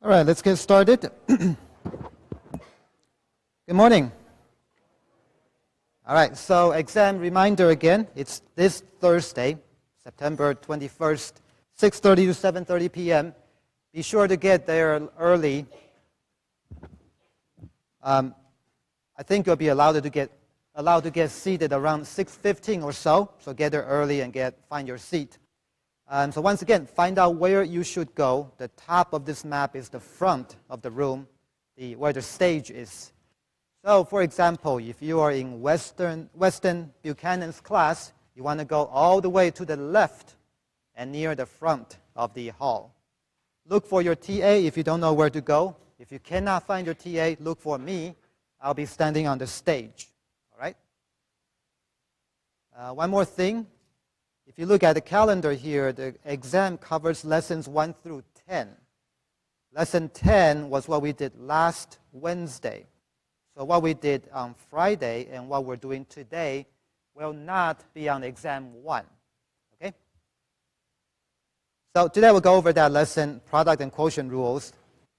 All right, let's get started. Good morning. All right, so exam reminder again. It's this Thursday, September 21st, 6:30 to 7:30 p.m. Be sure to get there early. I think you'll be allowed to get seated around 6:15 or so. So get there early and find your seat. So once again, find out where you should go. The top of this map is the front of the room, where the stage is. So for example, if you are in Weston Buchanan's class, you want to go all the way to the left and near the front of the hall. Look for your TA if you don't know where to go. If you cannot find your TA, look for me. I'll be standing on the stage. All right? One more thing. If you look at the calendar here, the exam covers lessons 1 through 10. Lesson 10 was what we did last Wednesday. So what we did on Friday and what we're doing today will not be on exam 1. Okay? So today we'll go over that lesson, product and quotient rules.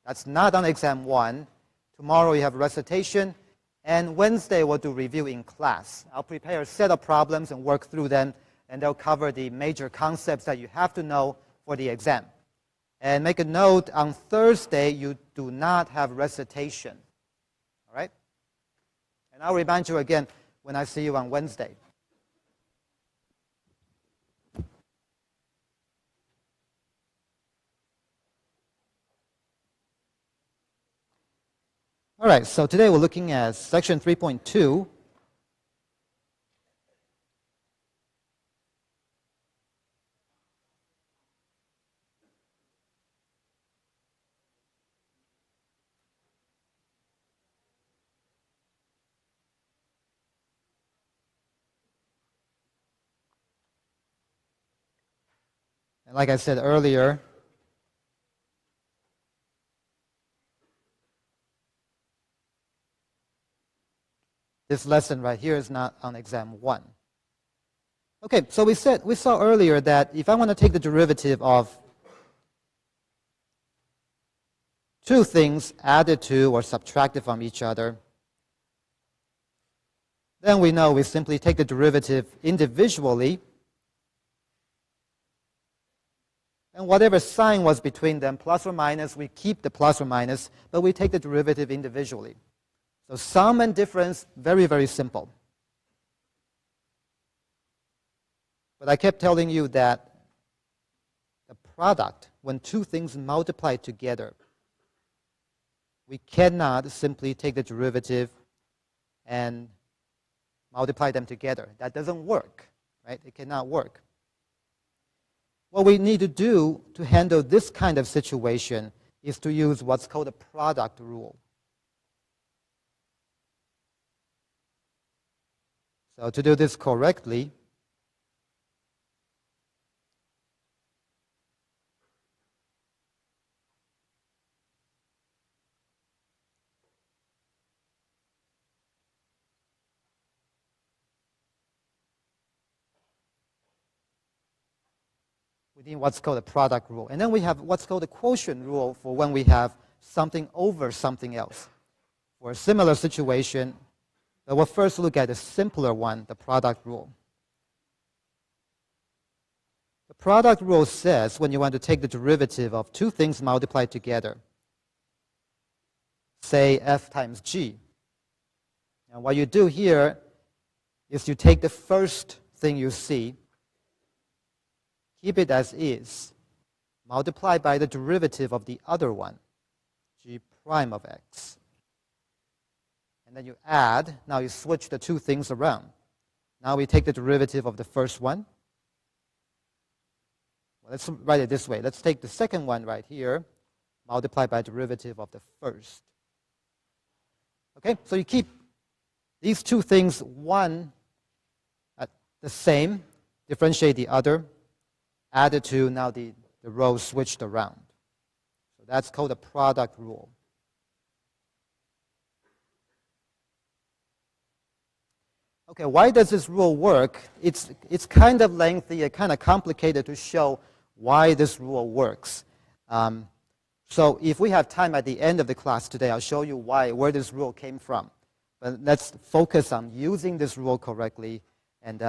That's not on exam 1. Tomorrow we have recitation. And Wednesday we'll do review in class. I'll prepare a set of problems and work through them. And they'll cover the major concepts that you have to know for the exam. And make a note, on Thursday, you do not have recitation. All right? And I'll remind you again when I see you on Wednesday. All right, so today we're looking at section 3.2. And like I said earlier, this lesson right here is not on exam 1. Okay, so we saw earlier that if I want to take the derivative of two things added to or subtracted from each other, then we know we simply take the derivative individually. And whatever sign was between them, plus or minus, we keep the plus or minus, but we take the derivative individually. So sum and difference, very, very simple. But I kept telling you that the product, when two things multiply together, we cannot simply take the derivative and multiply them together. That doesn't work, right? It cannot work. What we need to do to handle this kind of situation is to use what's called a product rule. So to do this correctly, we need what's called a product rule. And then we have what's called a quotient rule for when we have something over something else. For a similar situation, but we'll first look at the simpler one, the product rule. The product rule says when you want to take the derivative of two things multiplied together, say f times g. And what you do here is you take the first thing you see, keep it as is, multiply by the derivative of the other one, g prime of x. And then you add. Now you switch the two things around. Now we take the derivative of the first one. Well, let's write it this way. Let's take the second one right here, multiply by derivative of the first. Okay, so you keep these two things, one at the same, differentiate the other, add the two, now the rows switched around. So that's called a product rule. Okay, why does this rule work? It's kind of lengthy and kind of complicated to show why this rule works. So if we have time at the end of the class today, I'll show you where this rule came from. But let's focus on using this rule correctly and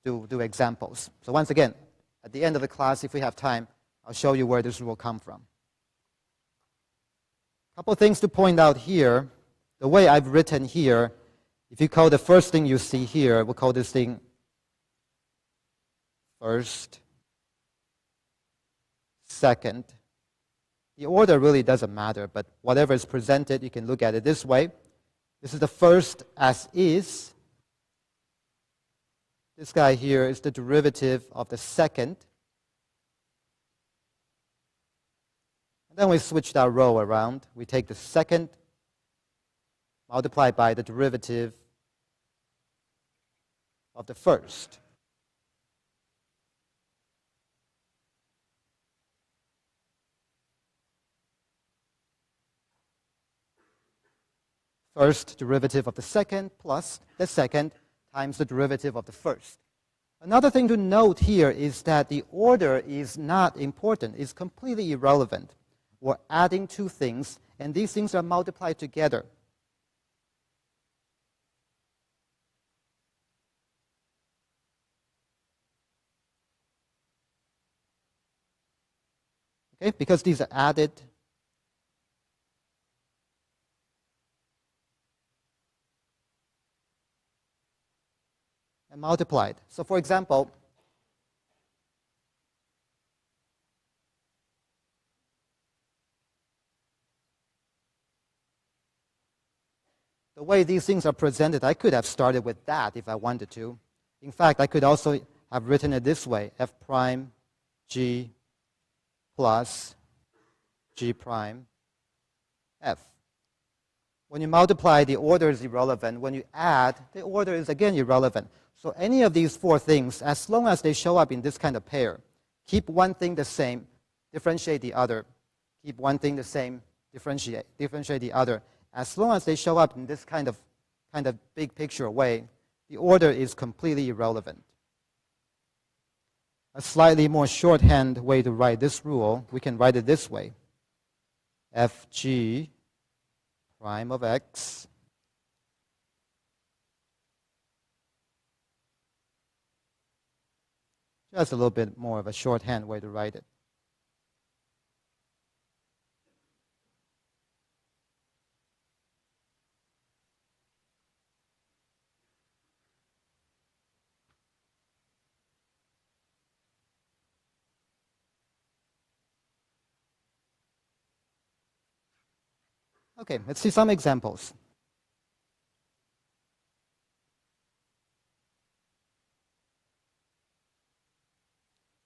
do examples. So once again, at the end of the class, if we have time, I'll show you where this rule comes from. A couple of things to point out here. The way I've written here, if you call the first thing you see here, we'll call this thing first, second. The order really doesn't matter, but whatever is presented, you can look at it this way. This is the first as is. This guy here is the derivative of the second. And then we switch that row around. We take the second multiplied by the derivative of the first. First derivative of the second plus the second times the derivative of the first. Another thing to note here is that the order is not important. It's completely irrelevant. We're adding two things, and these things are multiplied together. Okay, because these are added. And multiplied. So for example, the way these things are presented, I could have started with that if I wanted to. In fact, I could also have written it this way, f prime g plus g prime f. When you multiply, the order is irrelevant. When you add, the order is again irrelevant. So any of these four things, as long as they show up in this kind of pair, keep one thing the same, differentiate the other. Keep one thing the same, differentiate the other. As long as they show up in this kind of big picture way, the order is completely irrelevant. A slightly more shorthand way to write this rule, we can write it this way. Fg prime of x just a little bit more of a shorthand way to write it. Okay, let's see some examples.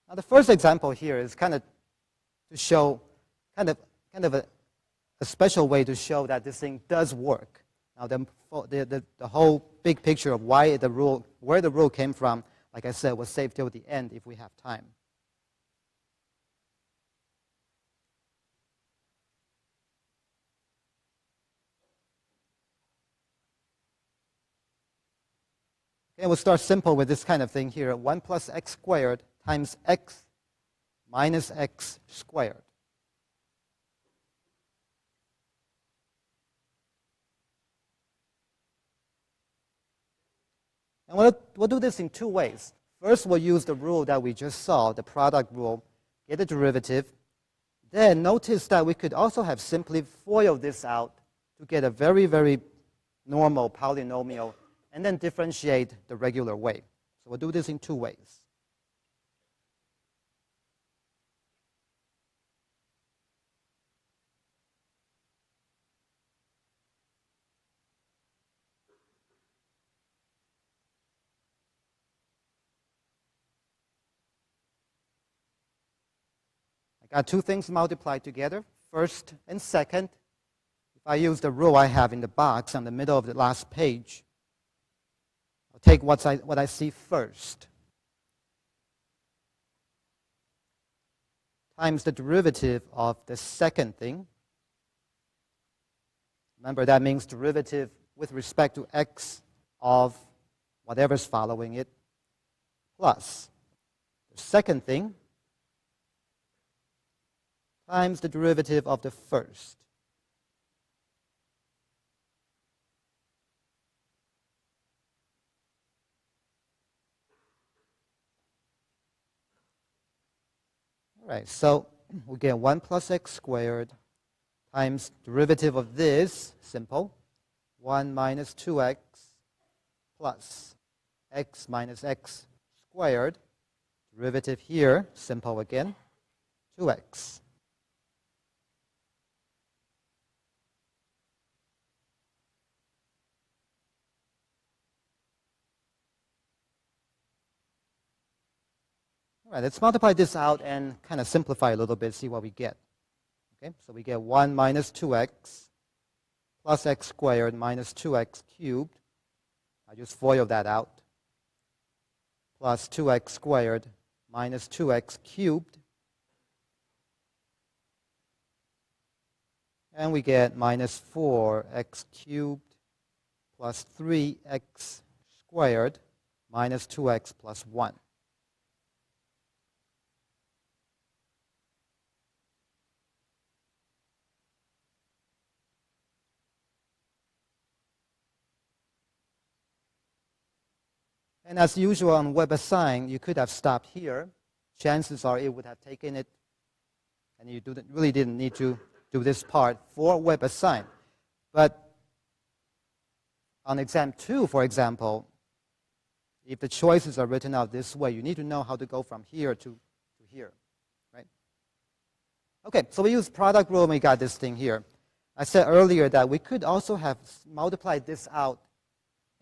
Now the first example here is kind of to show kind of a special way to show that this thing does work. Now the whole big picture of where the rule came from, like I said, was saved till the end if we have time. Okay, we'll start simple with this kind of thing here. 1 plus x squared times x minus x squared. And we'll do this in two ways. First, we'll use the rule that we just saw, the product rule, get the derivative. Then notice that we could also have simply FOIL this out to get a very, very normal polynomial and then differentiate the regular way. So we'll do this in two ways. I got two things multiplied together, first and second. If I use the rule I have in the box on the middle of the last page, I'll take what I see first times the derivative of the second thing. Remember, that means derivative with respect to x of whatever's following it, plus the second thing times the derivative of the first. All right, so we get 1 plus x squared times derivative of this, simple, 1 minus 2x plus x minus x squared. Derivative here, simple again, 2x. All right, let's multiply this out and kind of simplify a little bit, see what we get. Okay, so we get 1 minus 2x plus x squared minus 2x cubed. I just FOIL that out. Plus 2x squared minus 2x cubed. And we get minus 4x cubed plus 3x squared minus 2x plus 1. And as usual on WebAssign, you could have stopped here. Chances are it would have taken it, and you really didn't need to do this part for WebAssign. But on exam 2, for example, if the choices are written out this way, you need to know how to go from here to here, right? Okay, so we use product rule and we got this thing here. I said earlier that we could also have multiplied this out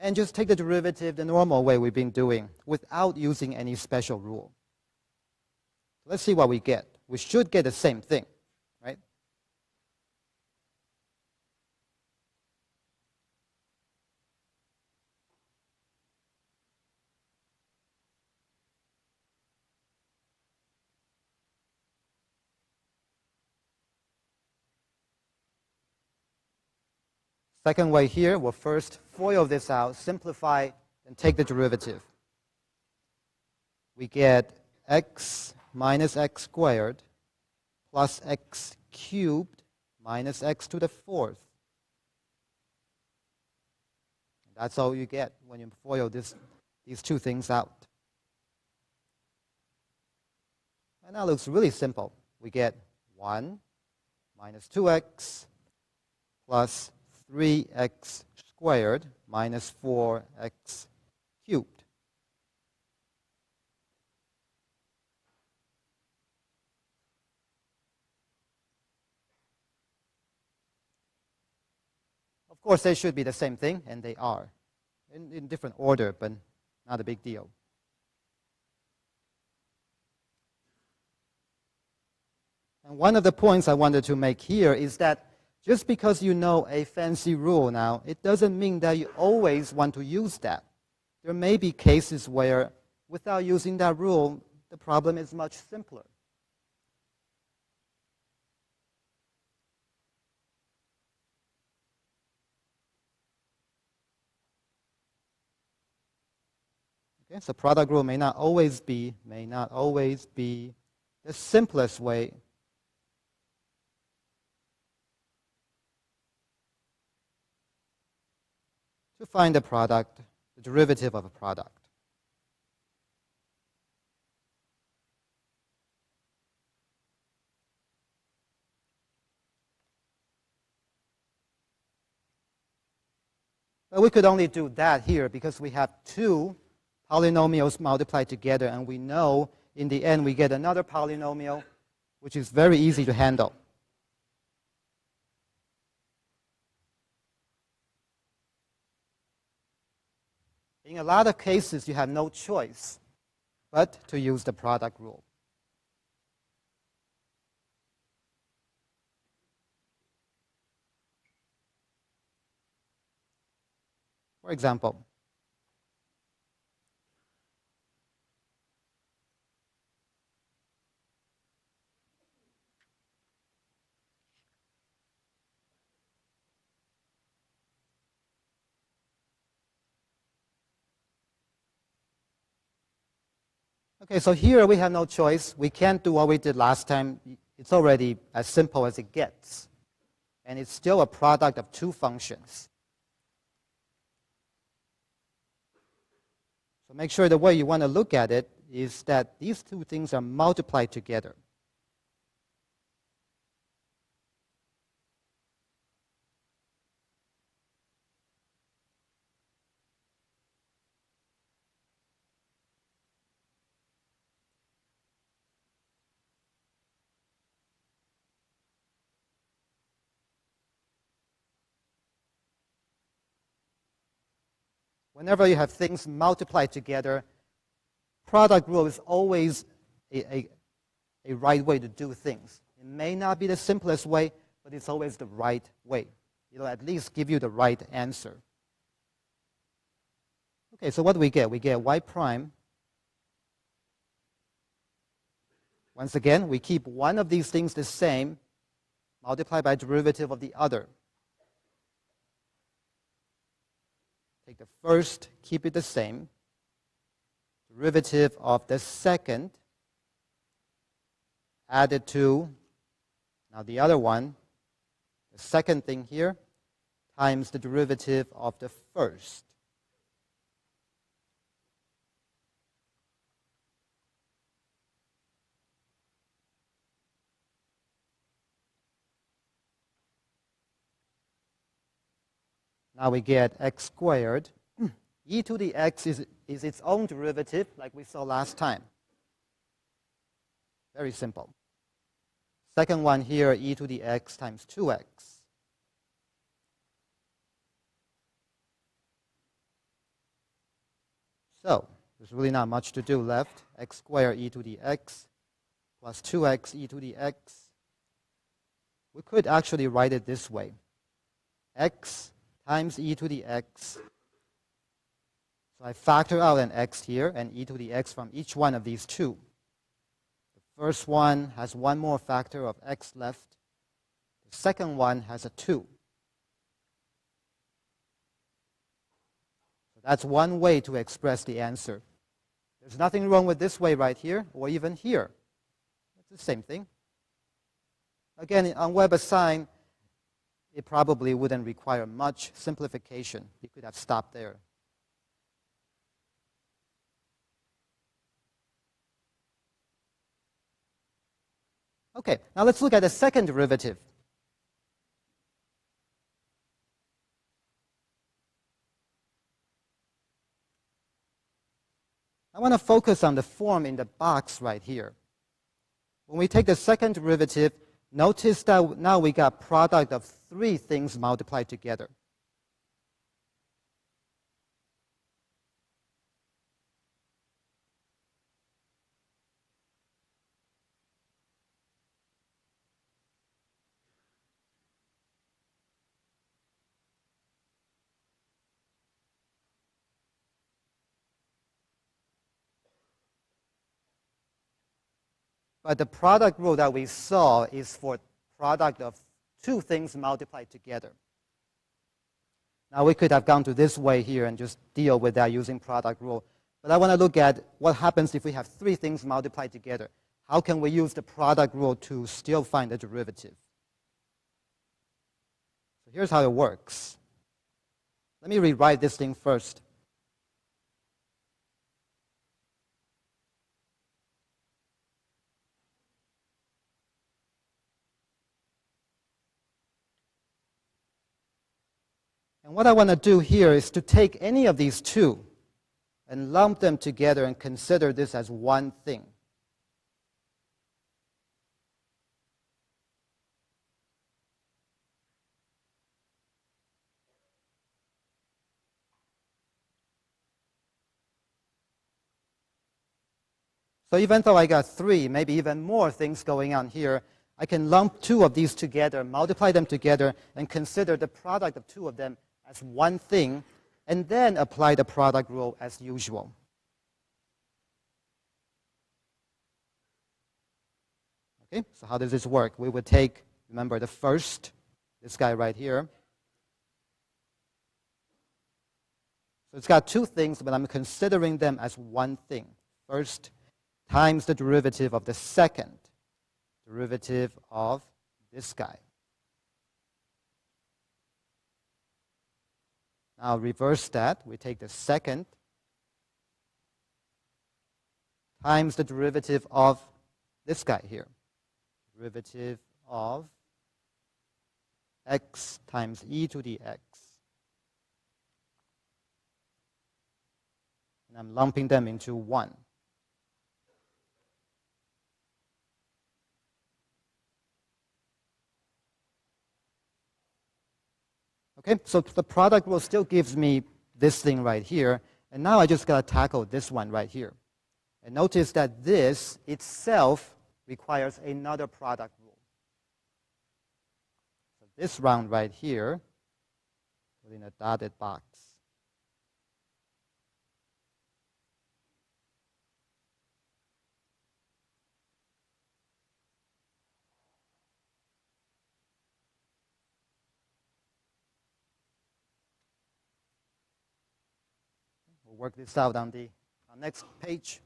and just take the derivative the normal way we've been doing without using any special rule. Let's see what we get. We should get the same thing, right? Second way here, we'll first FOIL this out, simplify, and take the derivative. We get x minus x squared plus x cubed minus x to the fourth. That's all you get when you FOIL these two things out. And that looks really simple. We get 1 minus 2x plus 3x squared minus 4x cubed. Of course, they should be the same thing, and they are. In different order, but not a big deal. And one of the points I wanted to make here is that just because you know a fancy rule now, it doesn't mean that you always want to use that. There may be cases where, without using that rule, the problem is much simpler. Okay, so product rule may not always be the simplest way to find a product, the derivative of a product. But we could only do that here because we have two polynomials multiplied together, and we know in the end we get another polynomial, which is very easy to handle. In a lot of cases, you have no choice but to use the product rule. For example, okay, so here we have no choice. We can't do what we did last time it's already as simple as it gets. And it's still a product of two functions. So make sure the way you want to look at it is that these two things are multiplied together. Whenever you have things multiplied together, product rule is always a right way to do things. It may not be the simplest way, but it's always the right way. It'll at least give you the right answer. Okay, so what do we get? We get y prime. Once again, we keep one of these things the same, multiply by derivative of the other. Take the first, keep it the same. Derivative of the second, add it to, now the other one, the second thing here, times the derivative of the first. Now we get x squared. E to the x is its own derivative, like we saw last time. Very simple. Second one here, e to the x times 2x. So there's really not much to do left. X squared e to the x plus 2x e to the x. We could actually write it this way. X times e to the x. So I factor out an x here and e to the x from each one of these two. The first one has one more factor of x left. The second one has a 2. So that's one way to express the answer. There's nothing wrong with this way right here or even here. It's the same thing. Again, on WebAssign, it probably wouldn't require much simplification. You could have stopped there. Okay, now let's look at the second derivative. I want to focus on the form in the box right here. When we take the second derivative, notice that now we got product of three things multiplied together. But the product rule that we saw is for product of two things multiplied together. Now we could have gone to this way here and just deal with that using product rule. But I want to look at what happens if we have three things multiplied together. How can we use the product rule to still find the derivative? So here's how it works. Let me rewrite this thing first. And what I want to do here is to take any of these two and lump them together and consider this as one thing. So even though I got three, maybe even more things going on here, I can lump two of these together, multiply them together, and consider the product of two of them as one thing, and then apply the product rule as usual. Okay, so how does this work? We would take, remember, the first, this guy right here. So it's got two things, but I'm considering them as one thing. First times the derivative of the second. derivative of this guy. Now reverse that. We take the second times the derivative of this guy here. Derivative of x times e to the x. And I'm lumping them into 1. Okay, so the product rule still gives me this thing right here. And now I just got to tackle this one right here. And notice that this itself requires another product rule. So this round right here, put in a dotted box. We'll work this out on the next page.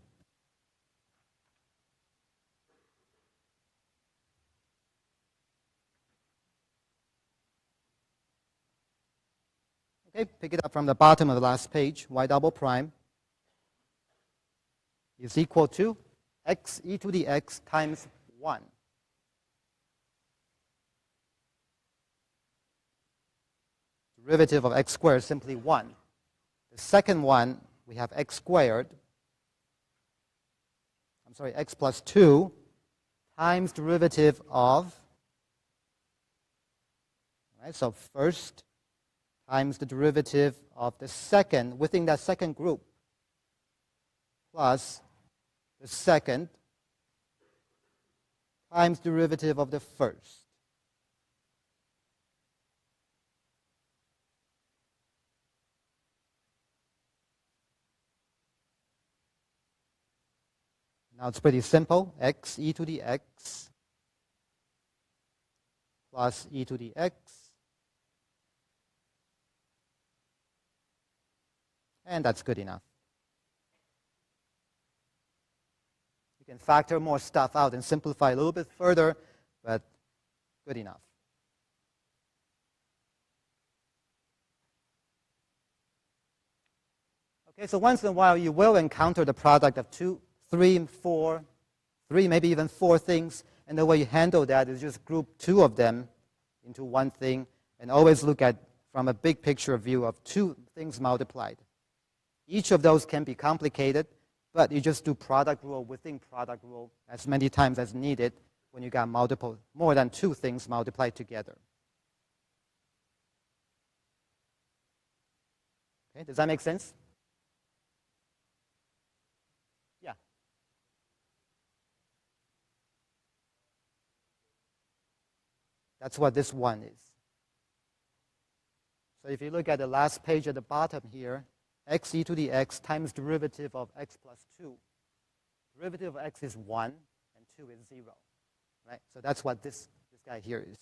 Okay, pick it up from the bottom of the last page. Y double prime is equal to x e to the x times 1. Derivative of x squared is simply 1. The second one, we have x squared, x plus 2 times derivative of, right, so first times the derivative of the second within that second group plus the second times derivative of the first. Now it's pretty simple. X e to the x plus e to the x. And that's good enough. You can factor more stuff out and simplify a little bit further, but good enough. Okay, so once in a while you will encounter the product of 2, 3, 4, maybe even 4 things, and the way you handle that is just group 2 of them into one thing, and always look at from a big picture view of 2 things multiplied. Each of those can be complicated, but you just do product rule within product rule as many times as needed when you got more than 2 things multiplied together. Okay, does that make sense? Yeah. That's what this one is. So if you look at the last page at the bottom here, x e to the x times derivative of x plus 2. Derivative of x is 1, and 2 is 0. Right? So that's what this guy here is.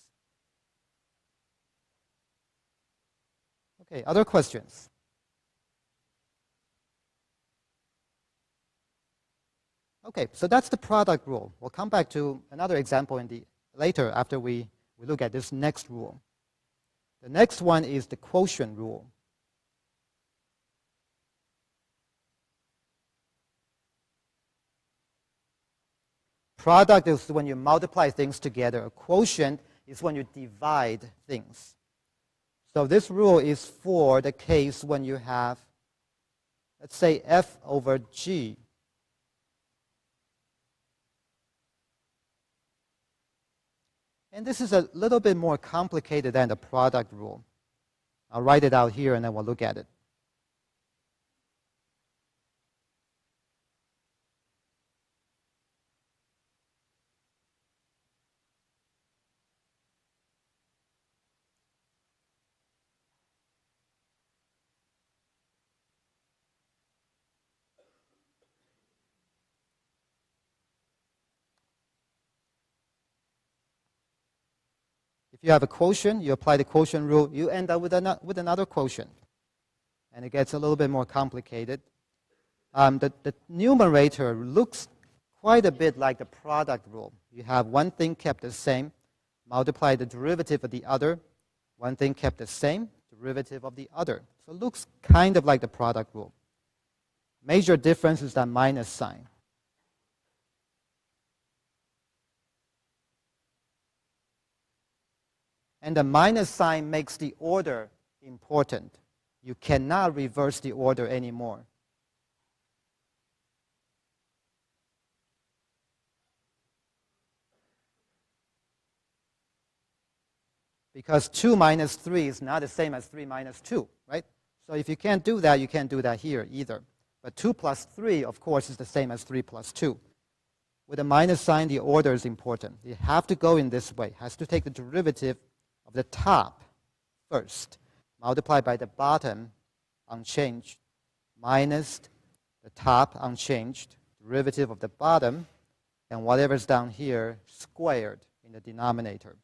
Okay, other questions? Okay, so that's the product rule. We'll come back to another example later after we look at this next rule. The next one is the quotient rule. Product is when you multiply things together. A quotient is when you divide things. So this rule is for the case when you have, let's say, f over g. And this is a little bit more complicated than the product rule. I'll write it out here and then we'll look at it. If you have a quotient, you apply the quotient rule, you end up with another quotient. And it gets a little bit more complicated. The numerator looks quite a bit like the product rule. You have one thing kept the same, multiply the derivative of the other, one thing kept the same, derivative of the other. So it looks kind of like the product rule. Major difference is that minus sign. And the minus sign makes the order important. You cannot reverse the order anymore. Because 2 minus 3 is not the same as 3 minus 2, right? So if you can't do that, you can't do that here either. But 2 plus 3, of course, is the same as 3 plus 2. With a minus sign, the order is important. You have to go in this way. It has to take the derivative of the top first, multiplied by the bottom, unchanged, minus the top, unchanged, derivative of the bottom, and whatever's down here, squared in the denominator.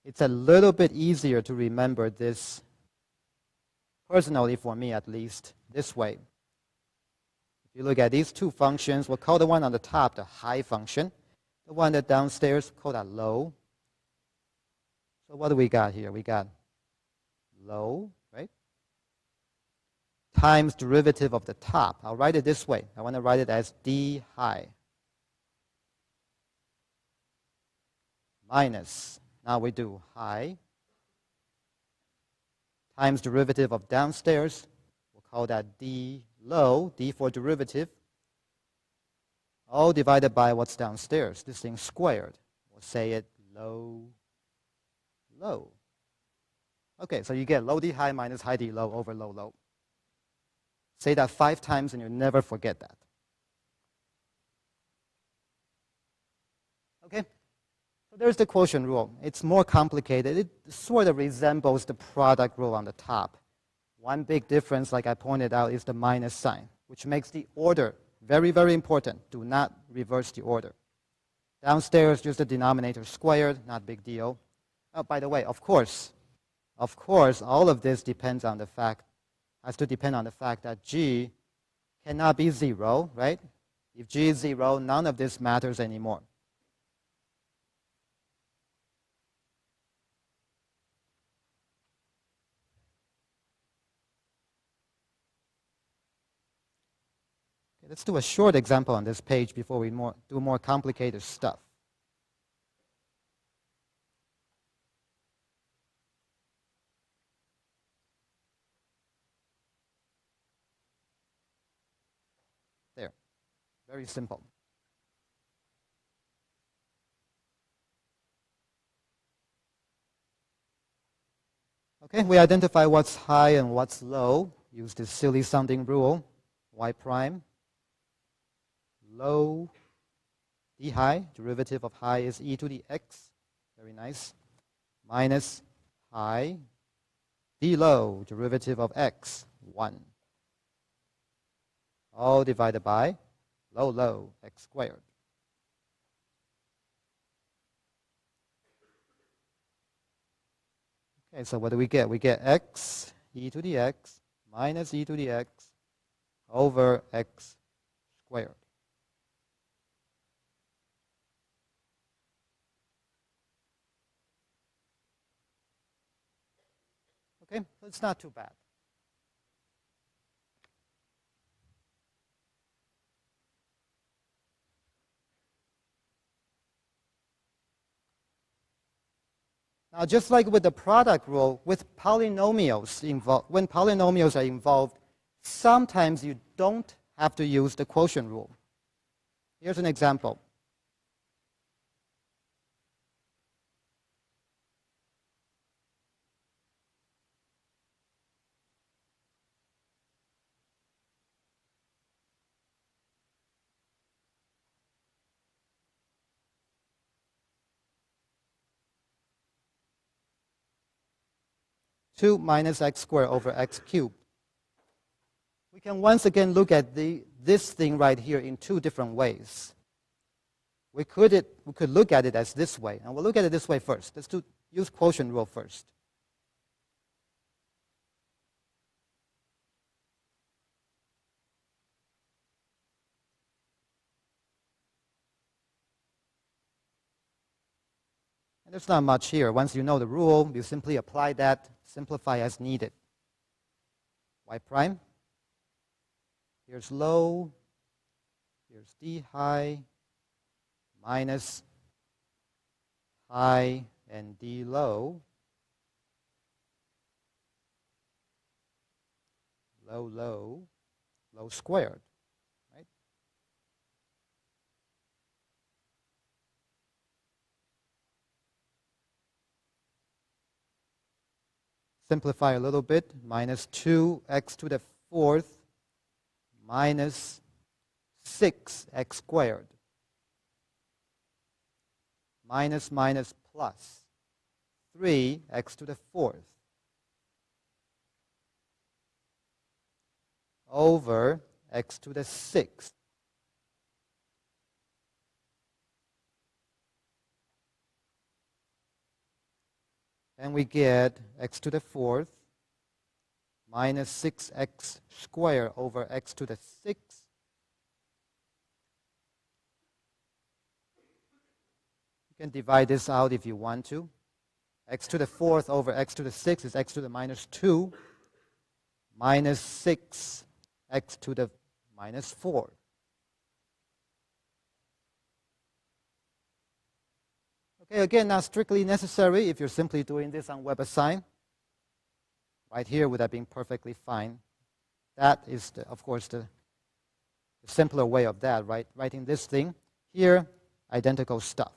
It's a little bit easier to remember this, personally for me at least, this way. If you look at these two functions, we'll call the one on the top the high function. The one that downstairs, call that low. So what do we got here? We got low, right? Times derivative of the top. I'll write it this way. I want to write it as d high. Minus, now we do high, times derivative of downstairs. We'll call that d low, d for derivative, all divided by what's downstairs. This thing squared. We'll say it low, low. Okay, so you get low d high minus high d low over low low. Say that 5 times and you'll never forget that. Okay, so there's the quotient rule. It's more complicated. It sort of resembles the product rule on the top. One big difference, like I pointed out, is the minus sign, which makes the order very, very important. Do not reverse the order. Downstairs, just the denominator squared, not big deal. Oh, by the way, of course, all of this depends on the fact, has to depend on the fact that g cannot be 0, right? If g is 0, none of this matters anymore. Okay, let's do a short example on this page before we do more complicated stuff. There, very simple. Okay, we identify what's high and what's low. Use this silly sounding rule, y prime. Low, d high, derivative of high is e to the x, very nice, minus high, d low, derivative of x, 1. All divided by low, low, x squared. Okay, so what do we get? We get x, e to the x, minus e to the x, over x squared. Okay, so it's not too bad. Now, just like with the product rule, with polynomials involved, when polynomials are involved, sometimes you don't have to use the quotient rule. Here's an example. Two minus x squared over x cubed. We can once again look at this thing right here in two different ways. We could look at it as this way, and we'll look at it this way first. Let's use quotient rule first. And there's not much here. Once you know the rule, you simply apply that, simplify as needed. Y prime. Here's low. Here's D high minus high and D low. Low, low, low squared. Right? Simplify a little bit. Minus 2x to the 4th minus 6x squared. Minus minus plus 3x to the 4th over x to the 6th. And we get x to the 4th minus 6x squared over x to the 6th. You can divide this out if you want to. X to the 4th over x to the 6th is x to the minus 2 minus 6 x to the minus 4. Okay, again, not strictly necessary if you're simply doing this on WebAssign. Right here would have been perfectly fine. That is, of course, the simpler way of that, right? Writing this thing. Here, identical stuff.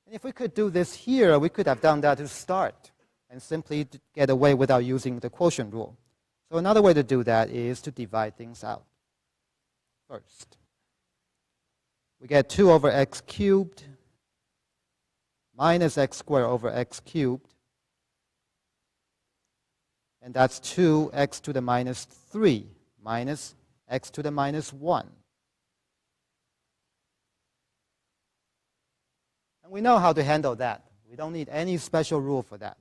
And if we could do this here, we could have done that to start and simply get away without using the quotient rule. So another way to do that is to divide things out. First, we get 2 over x cubed minus x squared over x cubed. And that's 2x to the minus 3 minus x to the minus 1. And we know how to handle that. We don't need any special rule for that.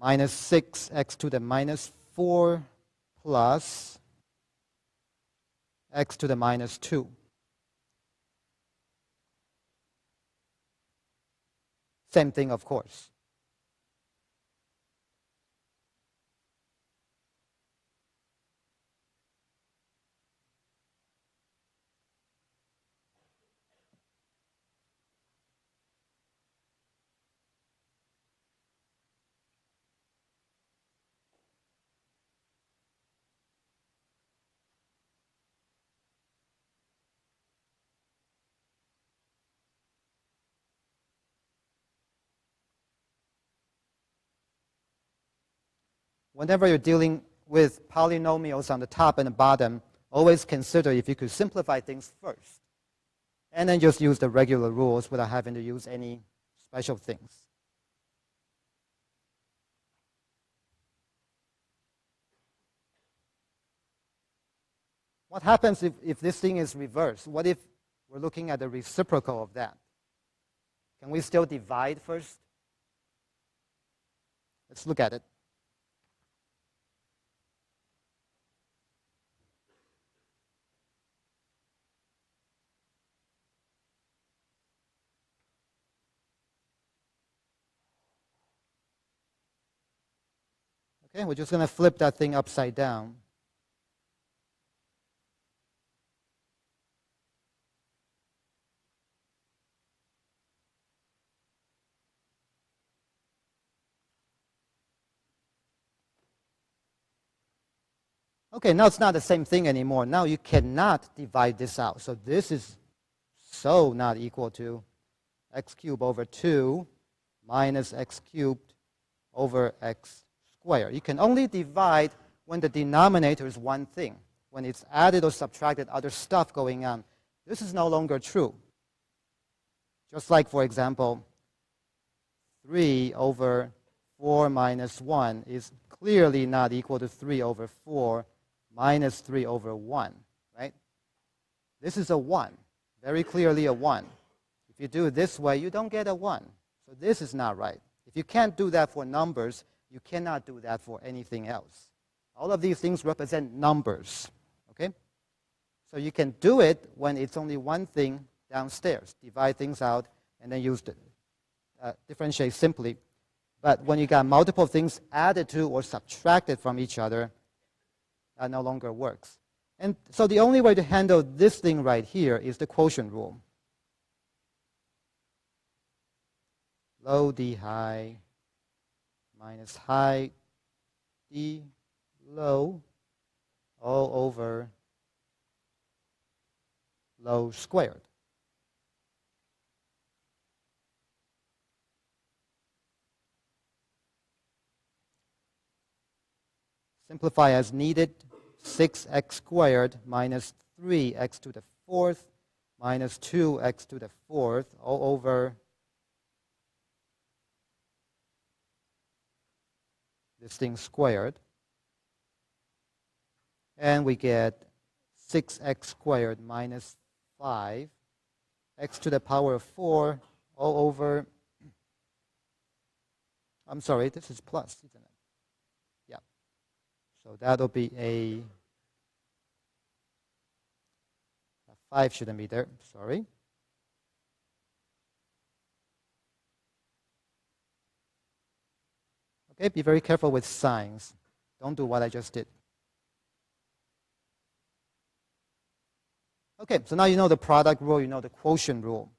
Minus 6x to the minus 4 plus x to the minus 2. Same thing, of course. Whenever you're dealing with polynomials on the top and the bottom, always consider if you could simplify things first. And then just use the regular rules without having to use any special things. What happens if this thing is reversed? What if we're looking at the reciprocal of that? Can we still divide first? Let's look at it. Okay, we're just going to flip that thing upside down. Okay, now it's not the same thing anymore. Now you cannot divide this out. So this is so not equal to x cubed over 2 minus x cubed over x squared. You can only divide when the denominator is one thing. When it's added or subtracted, other stuff going on. This is no longer true. Just like, for example, 3 over 4 minus 1 is clearly not equal to 3 over 4 minus 3 over 1, right? This is a 1, very clearly a 1. If you do it this way, you don't get a 1. So So this is not right. If you can't do that for numbers, you cannot do that for anything else. All of these things represent numbers. Okay? So you can do it when it's only one thing downstairs. Divide things out and then use the differentiate simply. But when you got multiple things added to or subtracted from each other, that no longer works. And so the only way to handle this thing right here is the quotient rule. Low D high minus high D low all over low squared. Simplify as needed. 6x squared minus 3x to the fourth minus 2x to the fourth all over this thing squared. And we get 6x squared minus 5 x to the power of 4 all over, I'm sorry, this is plus, isn't it? Yeah. So that'll be a 5 shouldn't be there, sorry. Okay, be very careful with signs. Don't do what I just did. Okay, so now you know the product rule, you know the quotient rule.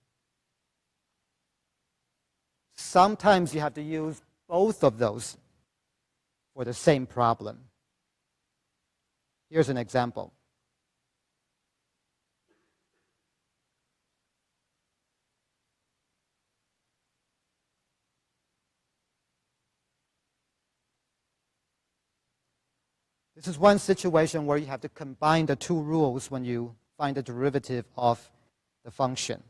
Sometimes you have to use both of those for the same problem. Here's an example. This is one situation where you have to combine the two rules when you find the derivative of the function.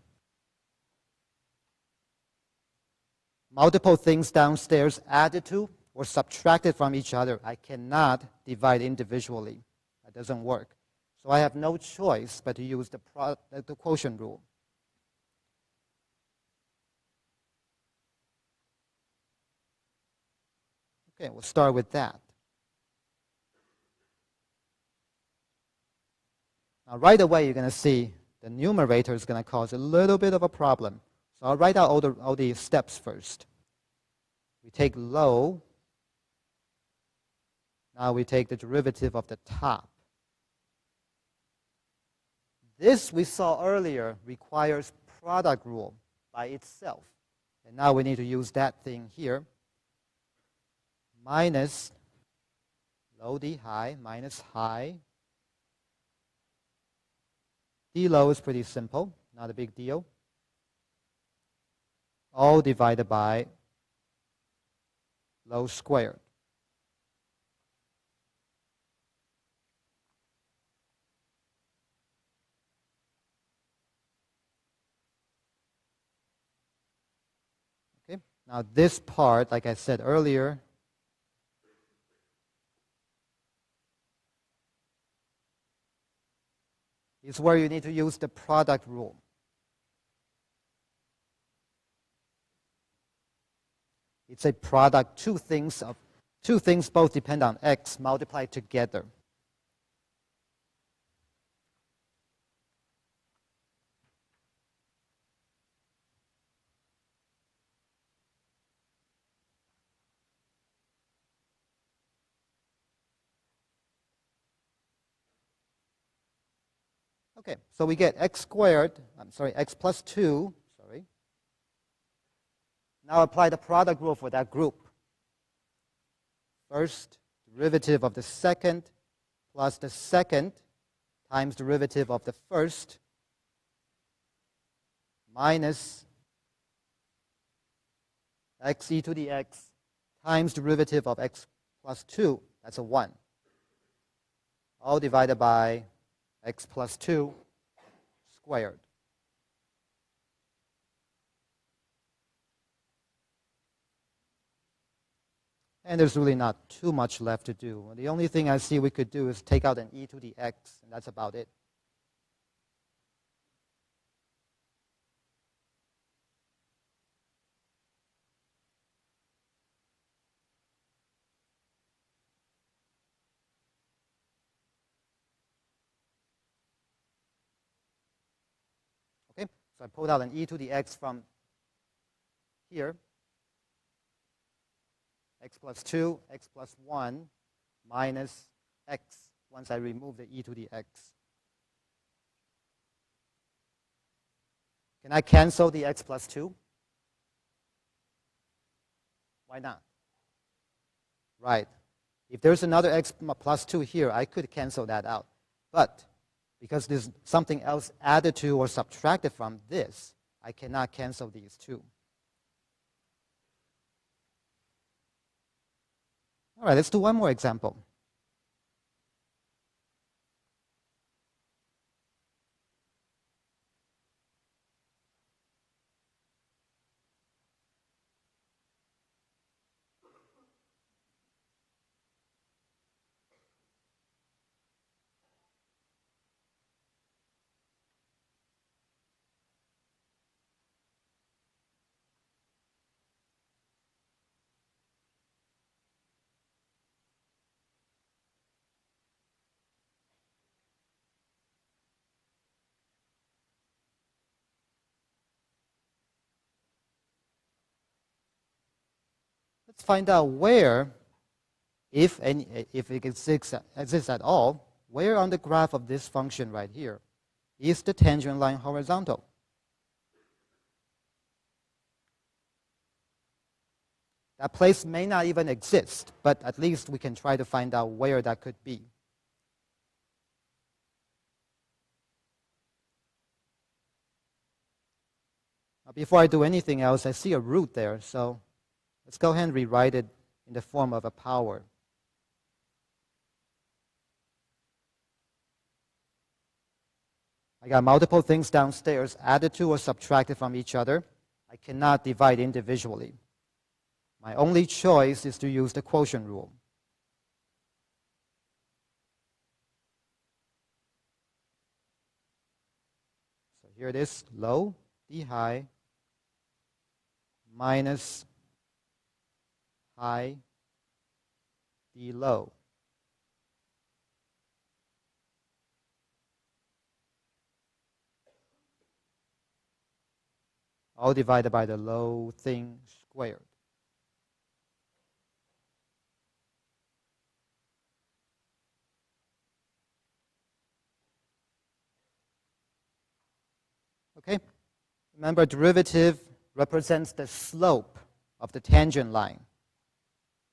Multiple things downstairs added to or subtracted from each other. I cannot divide individually. That doesn't work. So I have no choice but to use the quotient rule. Okay, we'll start with that. Now, right away, you're going to see the numerator is going to cause a little bit of a problem. So I'll write out all the steps first. We take low. Now we take the derivative of the top. This, we saw earlier, requires product rule by itself. And now we need to use that thing here. Minus low D high minus high. D low is pretty simple, not a big deal. All divided by low squared. Okay, now this part, like I said earlier, is where you need to use the product rule. It's a product, two things both depend on x multiplied together. Okay, so we get x squared, x plus 2, Now apply the product rule for that group. First, derivative of the second plus the second times derivative of the first minus x e to the x times derivative of x plus 2. That's a 1. All divided by x plus 2 squared. And there's really not too much left to do. The only thing I see we could do is take out an e to the x, and that's about it. So I pulled out an e to the x from here. X plus 2, x plus 1, minus x once I remove the e to the x. Can I cancel the x plus 2? Why not? Right. If there's another x plus 2 here, I could cancel that out. But because there's something else added to or subtracted from this, I cannot cancel these two. All right, let's do one more example. Let's find out where, if it exists at all, where on the graph of this function right here is the tangent line horizontal. That place may not even exist, but at least we can try to find out where that could be. Now, before I do anything else, I see a root there, so let's go ahead and rewrite it in the form of a power. I got multiple things downstairs added to or subtracted from each other. I cannot divide individually. My only choice is to use the quotient rule. So here it is, low, d high, minus high, d low. All divided by the low thing squared. Okay? Remember, derivative represents the slope of the tangent line.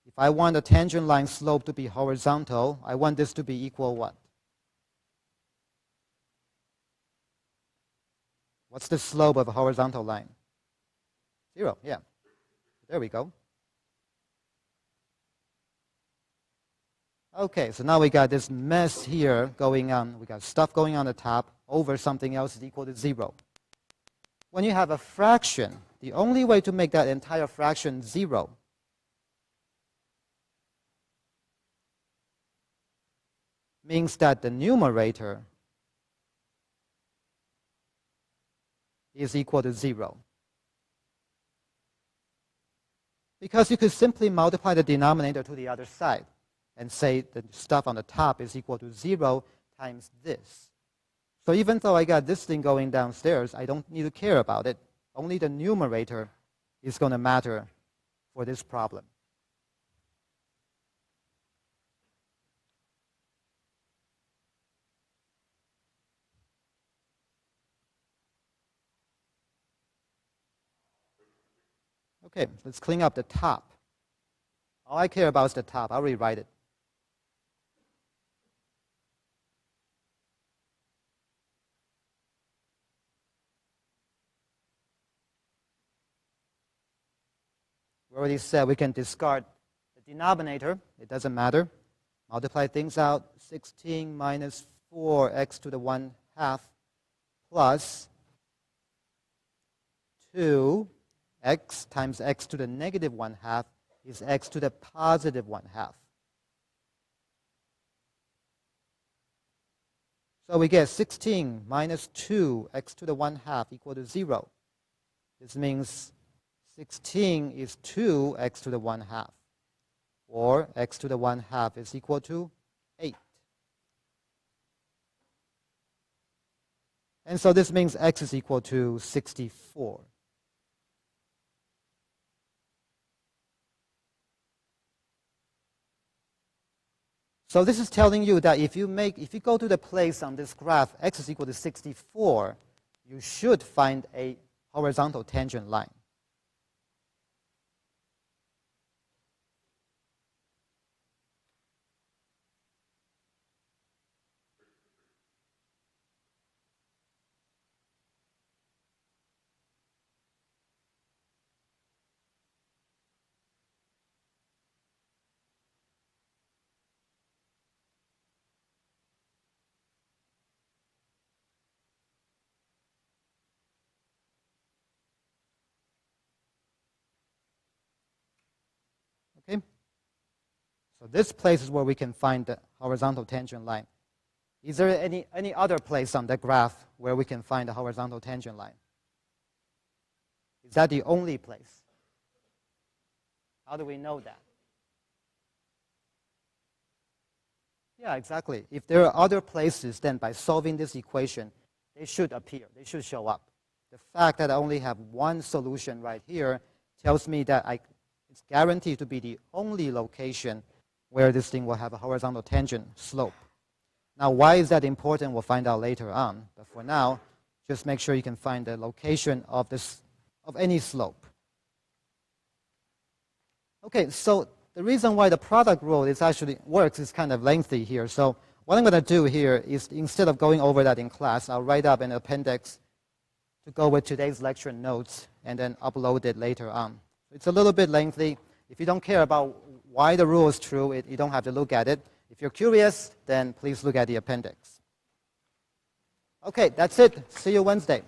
If I want the tangent line slope to be horizontal, I want this to be equal what? What's the slope of a horizontal line? 0, yeah. There we go. Okay, so now we got this mess here going on. We got stuff going on the top over something else is equal to 0. When you have a fraction, the only way to make that entire fraction 0 means that the numerator is equal to 0. Because you could simply multiply the denominator to the other side and say the stuff on the top is equal to 0 times this. So even though I got this thing going downstairs, I don't need to care about it. Only the numerator is going to matter for this problem. Okay, let's clean up the top. All I care about is the top. I'll rewrite it. We already said we can discard the denominator. It doesn't matter. Multiply things out. 16 minus 4x to the 1/2 plus 2x times x to the negative 1/2 is x to the positive 1/2. So we get 16 minus 2x to the 1/2 equal to 0. This means 16 is 2x to the 1/2, or x to the 1/2 is equal to 8. And so this means x is equal to 64. So this is telling you that if you go to the place on this graph, x is equal to 64, you should find a horizontal tangent line. Okay? So this place is where we can find the horizontal tangent line. Is there any other place on the graph where we can find the horizontal tangent line? Is that the only place? How do we know that? Yeah, exactly. If there are other places, then by solving this equation, they should appear, they should show up. The fact that I only have one solution right here tells me that it's guaranteed to be the only location where this thing will have a horizontal tangent slope. Now, why is that important? We'll find out later on. But for now, just make sure you can find the location of any slope. Okay, so the reason why the product rule actually works is kind of lengthy here. So what I'm going to do here is, instead of going over that in class, I'll write up an appendix to go with today's lecture notes and then upload it later on. It's a little bit lengthy. If you don't care about why the rule is true, you don't have to look at it. If you're curious, then please look at the appendix. Okay, that's it. See you Wednesday.